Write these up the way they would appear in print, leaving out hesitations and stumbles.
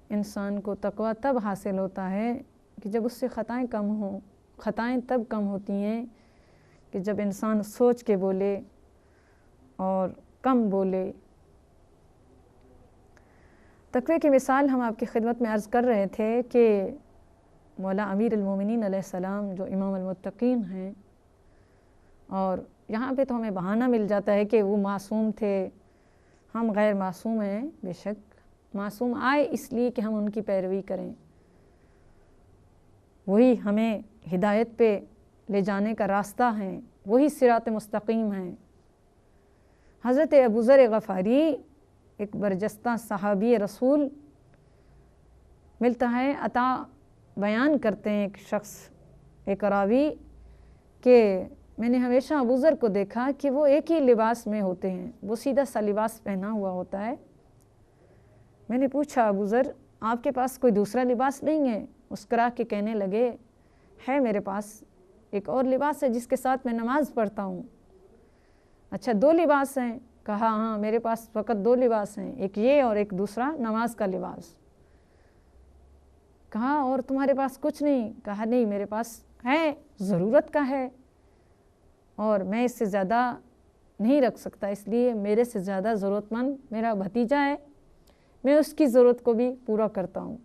انسان کو تقویٰ تب حاصل ہوتا ہے کہ جب اس سے خطائیں کم ہوں۔ خطائیں تب کم ہوتی ہیں کہ جب انسان سوچ کے بولے اور کم بولے۔ تقوی کی مثال ہم آپ کی خدمت میں عرض کر رہے تھے کہ مولا امیر المومنین علیہ السلام جو امام المتقین ہیں، اور یہاں پہ تو ہمیں بہانہ مل جاتا ہے کہ وہ معصوم تھے، ہم غیر معصوم ہیں، بے شک معصوم آئے اس لیے کہ ہم ان کی پیروی کریں، وہی ہمیں ہدایت پہ لے جانے کا راستہ ہیں، وہی صراط مستقیم ہیں۔ حضرت ابو ذر غفاری ایک برجستہ صحابی رسول ملتا ہے، عطا بیان کرتے ہیں ایک شخص، ایک راوی، کہ میں نے ہمیشہ ابو ذر کو دیکھا کہ وہ ایک ہی لباس میں ہوتے ہیں، وہ سیدھا سا لباس پہنا ہوا ہوتا ہے۔ میں نے پوچھا ابو ذر آپ کے پاس کوئی دوسرا لباس نہیں ہے؟ مسکرا کے کہنے لگے ہے میرے پاس ایک اور لباس ہے جس کے ساتھ میں نماز پڑھتا ہوں۔ اچھا دو لباس ہیں؟ کہا ہاں میرے پاس فقط دو لباس ہیں، ایک یہ اور ایک دوسرا نماز کا لباس۔ کہا اور تمہارے پاس کچھ نہیں؟ کہا نہیں میرے پاس ہے، ضرورت کا ہے اور میں اس سے زیادہ نہیں رکھ سکتا، اس لیے میرے سے زیادہ ضرورت مند میرا بھتیجا ہے، میں اس کی ضرورت کو بھی پورا کرتا ہوں۔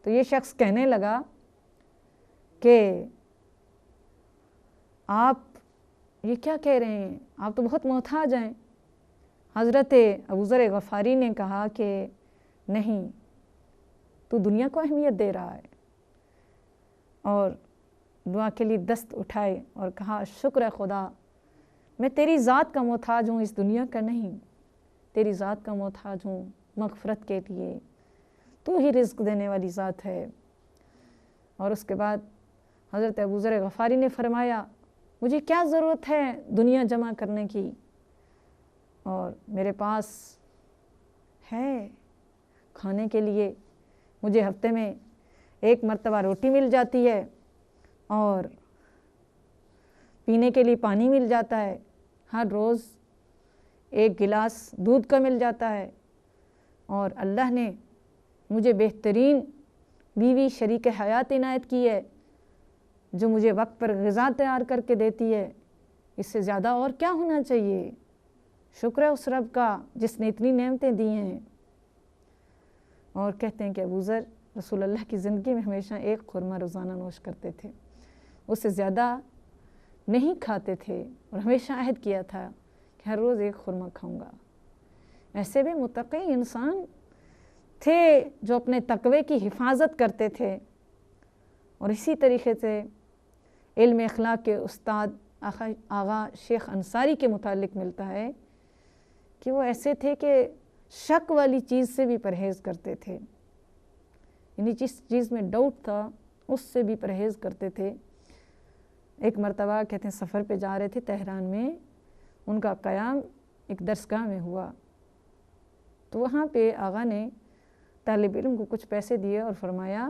تو یہ شخص کہنے لگا کہ آپ یہ کیا کہہ رہے ہیں، آپ تو بہت محتاج ہیں۔ حضرت ابو ذر غفاری نے کہا کہ نہیں، تو دنیا کو اہمیت دے رہا ہے، اور دعا کے لیے دست اٹھائے اور کہا شکر ہے خدا، میں تیری ذات کا محتاج ہوں، اس دنیا کا نہیں، تیری ذات کا محتاج ہوں مغفرت کے لیے، تو ہی رزق دینے والی ذات ہے۔ اور اس کے بعد حضرت ابو ذر غفاری نے فرمایا مجھے کیا ضرورت ہے دنیا جمع کرنے کی، اور میرے پاس ہے کھانے کے لیے، مجھے ہفتے میں ایک مرتبہ روٹی مل جاتی ہے اور پینے کے لیے پانی مل جاتا ہے، ہر روز ایک گلاس دودھ کا مل جاتا ہے، اور اللہ نے مجھے بہترین بیوی شریک حیات عنایت کی ہے جو مجھے وقت پر غذا تیار کر کے دیتی ہے، اس سے زیادہ اور کیا ہونا چاہیے؟ شکر ہے اس رب کا جس نے اتنی نعمتیں دی ہیں۔ اور کہتے ہیں کہ ابو ذر رسول اللہ کی زندگی میں ہمیشہ ایک خرمہ روزانہ نوش کرتے تھے، اس سے زیادہ نہیں کھاتے تھے، اور ہمیشہ عہد کیا تھا کہ ہر روز ایک خرمہ کھاؤں گا۔ ایسے بھی متقی انسان تھے جو اپنے تقوی کی حفاظت کرتے تھے۔ اور اسی طریقے سے علم اخلاق کے استاد آغا شیخ انصاری کے متعلق ملتا ہے کہ وہ ایسے تھے کہ شک والی چیز سے بھی پرہیز کرتے تھے، یعنی جس چیز میں ڈاؤٹ تھا اس سے بھی پرہیز کرتے تھے۔ ایک مرتبہ کہتے ہیں سفر پہ جا رہے تھے تہران میں، ان کا قیام ایک درسگاہ میں ہوا، تو وہاں پہ آغا نے طالب علم کو کچھ پیسے دیے اور فرمایا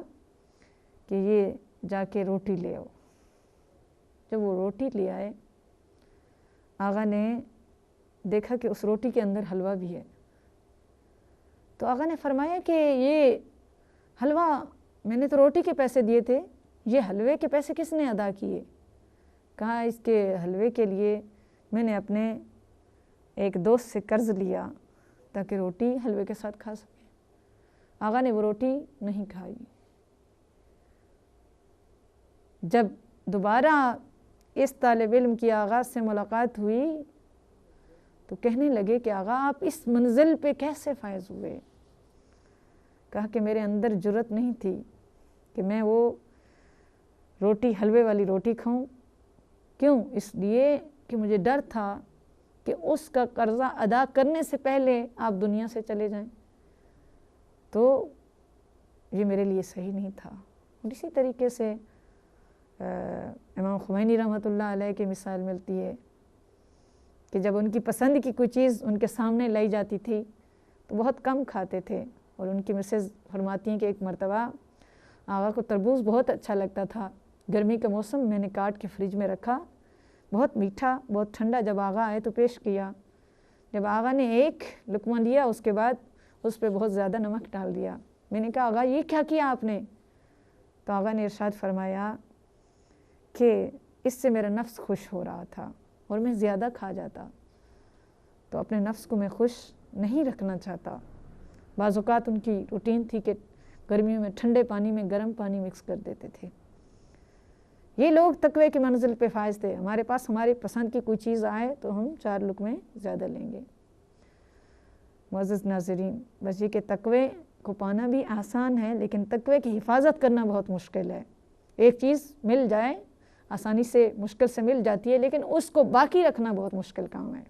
کہ یہ جا کے روٹی لے آؤ۔ جب وہ روٹی لے آئے، آغا نے دیکھا کہ اس روٹی کے اندر حلوہ بھی ہے، تو آغا نے فرمایا کہ یہ حلوہ میں نے تو روٹی کے پیسے دیے تھے، یہ حلوے کے پیسے کس نے ادا کیے؟ کہا اس کے حلوے کے لیے میں نے اپنے ایک دوست سے قرض لیا تاکہ روٹی حلوے کے ساتھ کھا سکے۔ آغا نے وہ روٹی نہیں کھائی۔ جب دوبارہ اس طالب علم کی آغا سے ملاقات ہوئی تو کہنے لگے کہ آغا آپ اس منزل پہ کیسے فائز ہوئے؟ کہا کہ میرے اندر جرأت نہیں تھی کہ میں وہ روٹی حلوے والی روٹی کھاؤں۔ کیوں؟ اس لیے کہ مجھے ڈر تھا کہ اس کا قرضہ ادا کرنے سے پہلے آپ دنیا سے چلے جائیں، تو یہ میرے لیے صحیح نہیں تھا۔ اور اسی طریقے سے امام خمینی رحمۃ اللہ علیہ کی مثال ملتی ہے کہ جب ان کی پسند کی کوئی چیز ان کے سامنے لائی جاتی تھی تو بہت کم کھاتے تھے، اور ان کی مسز فرماتی ہیں کہ ایک مرتبہ آغا کو تربوز بہت اچھا لگتا تھا، گرمی کا موسم، میں نے کاٹ کے فریج میں رکھا، بہت میٹھا بہت ٹھنڈا، جب آغا آئے تو پیش کیا، جب آغا نے ایک لقمہ لیا اس کے بعد اس پہ بہت زیادہ نمک ڈال دیا، میں نے کہا آغا یہ کیا کیا آپ نے؟ تو آغا نے ارشاد فرمایا کہ اس سے میرا نفس خوش ہو رہا تھا اور میں زیادہ کھا جاتا، تو اپنے نفس کو میں خوش نہیں رکھنا چاہتا۔ بعض اوقات ان کی روٹین تھی کہ گرمیوں میں ٹھنڈے پانی میں گرم پانی مکس کر دیتے تھے۔ یہ لوگ تقوی کی منزل پہ فائز تھے۔ ہمارے پاس ہماری پسند کی کوئی چیز آئے تو ہم 4 لقمے زیادہ لیں گے۔ معزز ناظرین، بس یہ کہ تقوی کو پانا بھی آسان ہے، لیکن تقوی کی حفاظت کرنا بہت مشکل ہے۔ ایک چیز مل جائے آسانی سے، مشکل سے مل جاتی ہے، لیکن اس کو باقی رکھنا بہت مشکل کام ہے۔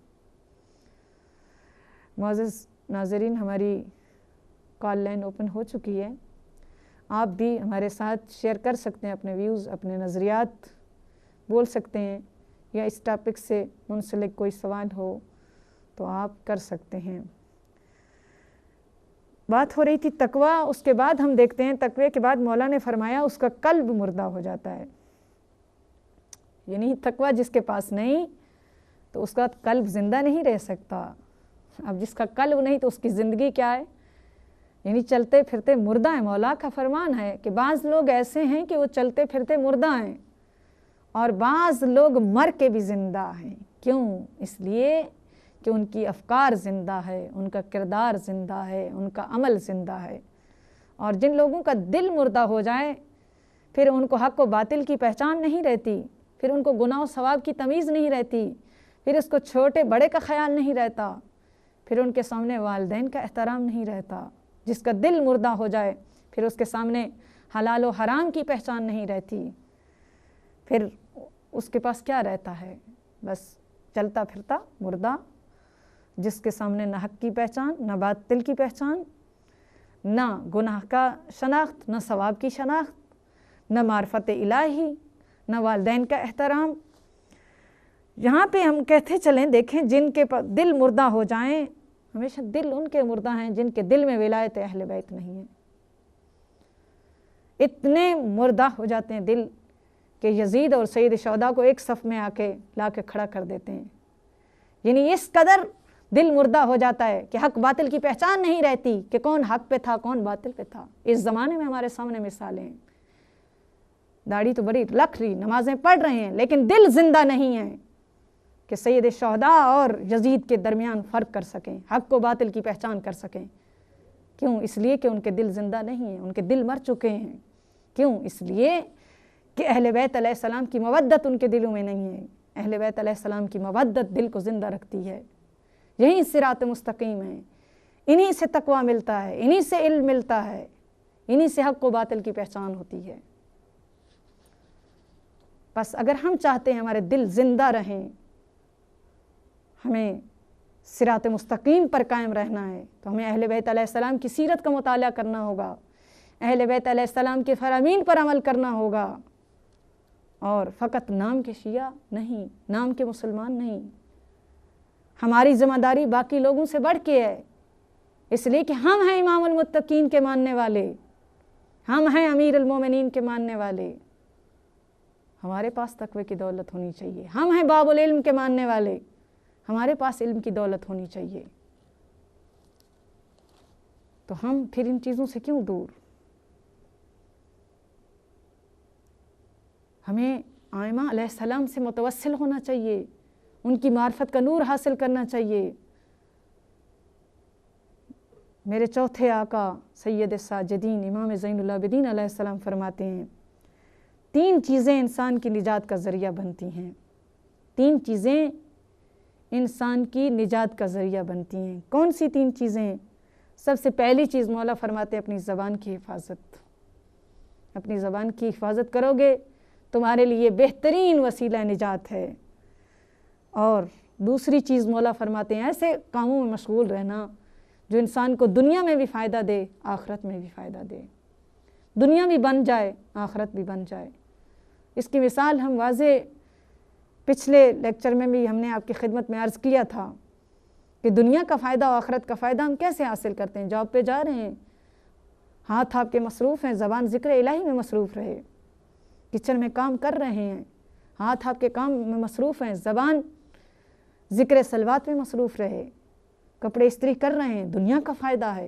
معزز ناظرین، ہماری کال لائن اوپن ہو چکی ہے، آپ بھی ہمارے ساتھ شیئر کر سکتے ہیں اپنے ویوز، اپنے نظریات بول سکتے ہیں، یا اس ٹاپک سے منسلک کوئی سوال ہو تو آپ کر سکتے ہیں۔ بات ہو رہی تھی تقوی، اس کے بعد ہم دیکھتے ہیں تقوی کے بعد مولا نے فرمایا اس کا قلب مردہ ہو جاتا ہے۔ یعنی تقوی جس کے پاس نہیں تو اس کا قلب زندہ نہیں رہ سکتا۔ اب جس کا قلب نہیں تو اس کی زندگی کیا ہے؟ یعنی چلتے پھرتے مردہ ہیں۔ مولا کا فرمان ہے کہ بعض لوگ ایسے ہیں کہ وہ چلتے پھرتے مردہ ہیں، اور بعض لوگ مر کے بھی زندہ ہیں۔ کیوں؟ اس لیے کہ ان کی افکار زندہ ہے، ان کا کردار زندہ ہے، ان کا عمل زندہ ہے۔ اور جن لوگوں کا دل مردہ ہو جائے پھر ان کو حق و باطل کی پہچان نہیں رہتی، پھر ان کو گناہ و ثواب کی تمیز نہیں رہتی، پھر اس کو چھوٹے بڑے کا خیال نہیں رہتا، پھر ان کے سامنے والدین کا احترام نہیں رہتا۔ جس کا دل مردہ ہو جائے پھر اس کے سامنے حلال و حرام کی پہچان نہیں رہتی، پھر اس کے پاس کیا رہتا ہے؟ بس چلتا پھرتا مردہ، جس کے سامنے نہ حق کی پہچان، نہ باطل کی پہچان، نہ گناہ کا شناخت، نہ ثواب کی شناخت، نہ معرفت الہی، نہ والدین کا احترام۔ یہاں پہ ہم کہتے چلیں، دیکھیں جن کے دل مردہ ہو جائیں، ہمیشہ دل ان کے مردہ ہیں جن کے دل میں ولایت اہل بیت نہیں ہے۔ اتنے مردہ ہو جاتے ہیں دل کہ یزید اور سید شہداء کو ایک صف میں آ کے لا کے کھڑا کر دیتے ہیں۔ یعنی اس قدر دل مردہ ہو جاتا ہے کہ حق باطل کی پہچان نہیں رہتی کہ کون حق پہ تھا کون باطل پہ تھا۔ اس زمانے میں ہمارے سامنے مثالیں ہیں، داڑھی تو بڑی لکھ رہی، نمازیں پڑھ رہے ہیں، لیکن دل زندہ نہیں ہے کہ سید شہداء اور یزید کے درمیان فرق کر سکیں، حق و باطل کی پہچان کر سکیں۔ کیوں؟ اس لیے کہ ان کے دل زندہ نہیں ہیں، ان کے دل مر چکے ہیں۔ کیوں؟ اس لیے کہ اہل بیت علیہ السلام کی مودت ان کے دلوں میں نہیں ہے۔ اہل بیت علیہ السلام کی مودت دل کو زندہ رکھتی ہے۔ یہی صراط مستقیم ہے، انہی سے تقویٰ ملتا ہے، انہی سے علم ملتا ہے، انہی سے حق و باطل کی پہچان ہوتی ہے۔ بس اگر ہم چاہتے ہیں ہمارے دل زندہ رہیں، ہمیں صراط مستقیم پر قائم رہنا ہے، تو ہمیں اہل بیت علیہ السلام کی سیرت کا مطالعہ کرنا ہوگا، اہل بیت علیہ السلام کے فرامین پر عمل کرنا ہوگا، اور فقط نام کے شیعہ نہیں، نام کے مسلمان نہیں۔ ہماری ذمہ داری باقی لوگوں سے بڑھ کے ہے، اس لیے کہ ہم ہیں امام المتقین کے ماننے والے، ہم ہیں امیر المومنین کے ماننے والے۔ ہمارے پاس تقوی کی دولت ہونی چاہیے، ہم ہیں باب العلم کے ماننے والے، ہمارے پاس علم کی دولت ہونی چاہیے۔ تو ہم پھر ان چیزوں سے کیوں دور؟ ہمیں آئمہ علیہ السلام سے متوسل ہونا چاہیے، ان کی معرفت کا نور حاصل کرنا چاہیے۔ میرے چوتھے آقا سید ساجدین امام زین العابدین علیہ السلام فرماتے ہیں 3 چیزیں انسان کی نجات کا ذریعہ بنتی ہیں، 3 چیزیں انسان کی نجات کا ذریعہ بنتی ہیں۔ کون سی 3 چیزیں؟ سب سے پہلی چیز مولا فرماتے ہیں اپنی زبان کی حفاظت۔ اپنی زبان کی حفاظت کرو گے تمہارے لیے بہترین وسیلہ نجات ہے۔ اور دوسری چیز مولا فرماتے ہیں ایسے کاموں میں مشغول رہنا جو انسان کو دنیا میں بھی فائدہ دے، آخرت میں بھی فائدہ دے، دنیا بھی بن جائے آخرت بھی بن جائے۔ اس کی مثال ہم واضح پچھلے لیکچر میں بھی ہم نے آپ کی خدمت میں عرض کیا تھا کہ دنیا کا فائدہ اور آخرت کا فائدہ ہم کیسے حاصل کرتے ہیں؟ جاب پہ جا رہے ہیں، ہاتھ آپ کے مصروف ہیں، زبان ذکر الہی میں مصروف رہے، کچن میں کام کر رہے ہیں، ہاتھ آپ کے کام میں مصروف ہیں، زبان ذکر صلوات میں مصروف رہے، کپڑے استری کر رہے ہیں، دنیا کا فائدہ ہے۔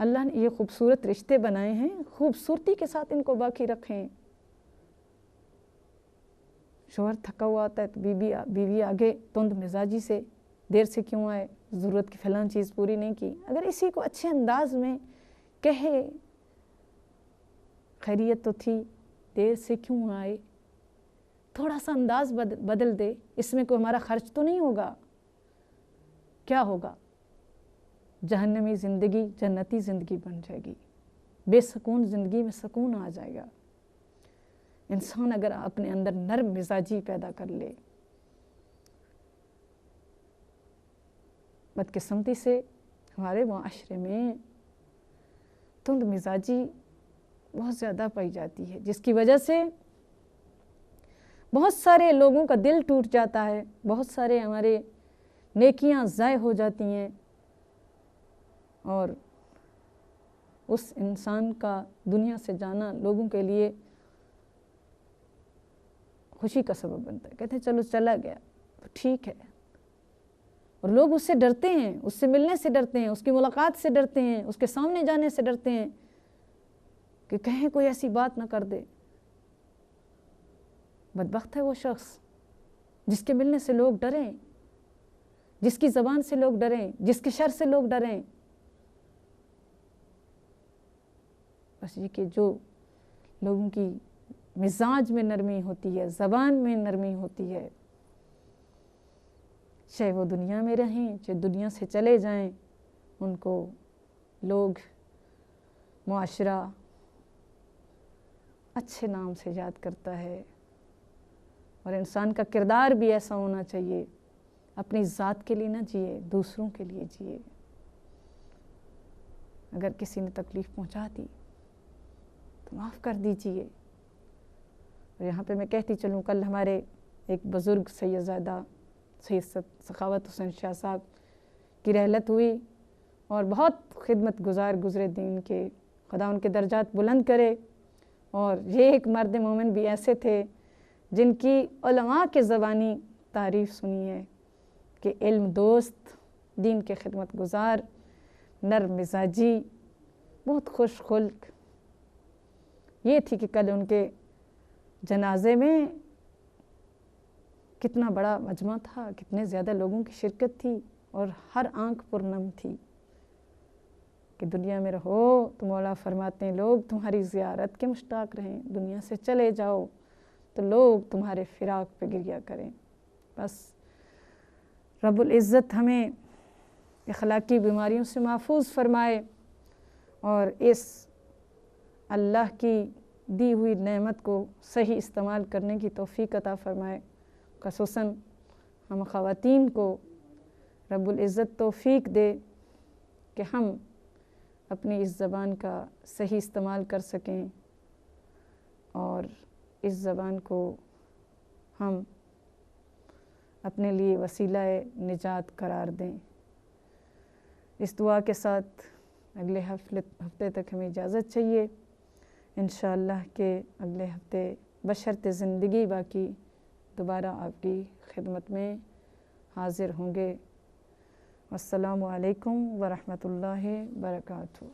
اللہ نے یہ خوبصورت رشتے بنائے ہیں، خوبصورتی کے ساتھ ان کو باقی رکھیں۔ شوہر تھکا ہوا آتا ہے تو بیوی آگے تند مزاجی سے، دیر سے کیوں آئے، ضرورت کی فلاں چیز پوری نہیں کی، اگر اسی کو اچھے انداز میں کہے خیریت تو تھی، دیر سے کیوں آئے، تھوڑا سا انداز بدل دے، اس میں کوئی ہمارا خرچ تو نہیں ہوگا، کیا ہوگا؟ جہنمی زندگی جنتی زندگی بن جائے گی، بے سکون زندگی میں سکون آ جائے گا۔ انسان اگر اپنے اندر نرم مزاجی پیدا کر لے۔ بدقسمتی سے ہمارے معاشرے میں تند مزاجی بہت زیادہ پائی جاتی ہے، جس کی وجہ سے بہت سارے لوگوں کا دل ٹوٹ جاتا ہے، بہت سارے ہمارے نیکیاں ضائع ہو جاتی ہیں، اور اس انسان کا دنیا سے جانا لوگوں کے لیے خوشی کا سبب بنتا ہے۔ کہتے ہیں چلو چلا گیا تو ٹھیک ہے، اور لوگ اس سے ڈرتے ہیں، اس سے ملنے سے ڈرتے ہیں، اس کی ملاقات سے ڈرتے ہیں، اس کے سامنے جانے سے ڈرتے ہیں کہ کہیں کوئی ایسی بات نہ کر دے۔ بدبخت ہے وہ شخص جس کے ملنے سے لوگ ڈریں، جس کی زبان سے لوگ ڈریں، جس کے شر سے لوگ ڈریں۔ بس یہ کہ جو لوگوں کی مزاج میں نرمی ہوتی ہے، زبان میں نرمی ہوتی ہے، چاہے وہ دنیا میں رہیں چاہے دنیا سے چلے جائیں، ان کو لوگ، معاشرہ اچھے نام سے یاد کرتا ہے۔ اور انسان کا کردار بھی ایسا ہونا چاہیے، اپنی ذات کے لیے نہ جیے، دوسروں کے لیے جیے۔ اگر کسی نے تکلیف پہنچا دی تو معاف کر دیجیے۔ اور یہاں پہ میں کہتی چلوں، کل ہمارے ایک بزرگ سیدزادہ سید سخاوت حسین شاہ صاحب کی رحلت ہوئی، اور بہت خدمت گزار گزرے دین کے، خدا ان کے درجات بلند کرے۔ اور یہ ایک مرد مومن بھی ایسے تھے جن کی علماء کے زبانی تعریف سنی ہے کہ علم دوست، دین کے خدمت گزار، نرم مزاجی، بہت خوش خلق۔ یہ تھی کہ کل ان کے جنازے میں کتنا بڑا مجمع تھا، کتنے زیادہ لوگوں کی شرکت تھی، اور ہر آنکھ پرنم تھی کہ دنیا میں رہو تو مولا فرماتے ہیں لوگ تمہاری زیارت کے مشتاق رہیں، دنیا سے چلے جاؤ تو لوگ تمہارے فراق پہ گریہ کریں۔ بس رب العزت ہمیں اخلاقی بیماریوں سے محفوظ فرمائے، اور اس اللہ کی دی ہوئی نعمت کو صحیح استعمال کرنے کی توفیق عطا فرمائے۔ خصوصاً ہم خواتین کو رب العزت توفیق دے کہ ہم اپنی اس زبان کا صحیح استعمال کر سکیں، اور اس زبان کو ہم اپنے لیے وسیلہ نجات قرار دیں۔ اس دعا کے ساتھ اگلے ہفتے تک ہمیں اجازت چاہیے، انشاءاللہ کہ اگلے ہفتے بشرط زندگی باقی دوبارہ آپ کی خدمت میں حاضر ہوں گے۔ السلام علیکم ورحمۃ اللہ وبرکاتہ۔